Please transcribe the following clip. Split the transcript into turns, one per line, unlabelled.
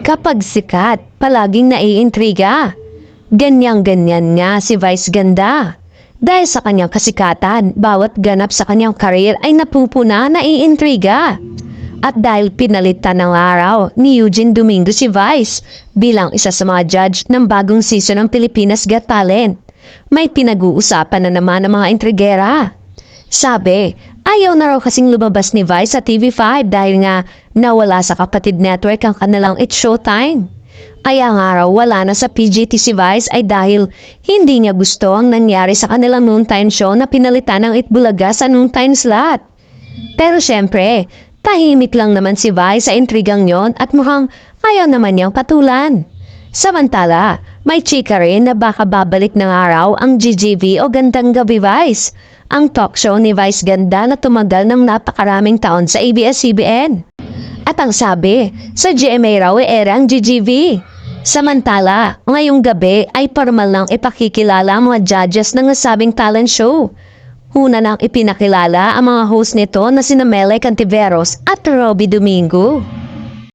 Kapag sikat, palaging naiintriga. Ganyang-ganyan nga si Vice Ganda. Dahil sa kanyang kasikatan, bawat ganap sa kanyang karir ay napupuna naiintriga. At dahil pinalitan ng araw ni Eugene Domingo si Vice bilang isa sa mga judge ng bagong season ng Pilipinas Got Talent, may pinag-uusapan na naman ng mga intrigera. Sabi, ayaw na raw kasing lumabas ni Vice sa TV5 dahil nga nawala sa kapatid network ang kanilang It's Showtime. Kaya nga raw wala na sa PGT si Vice ay dahil hindi niya gusto ang nangyari sa kanilang noontime show na pinalitan ng Itbulaga sa noontime slot. Pero syempre, tahimik lang naman si Vice sa intrigang yon at mukhang ayaw naman niyang patulan. Samantala, may chika rin na baka babalik ng araw ang GGV o Gandang Gabi Vice, ang talk show ni Vice Ganda na tumagal ng napakaraming taon sa ABS-CBN. At ang sabi, sa GMA raw era ang GGV. Samantala, ngayong gabi ay formal nang ipakikilala ang mga judges ng nasabing talent show. Una nang ipinakilala ang mga host nito na sina Melek Antiveros at Robbie Domingo.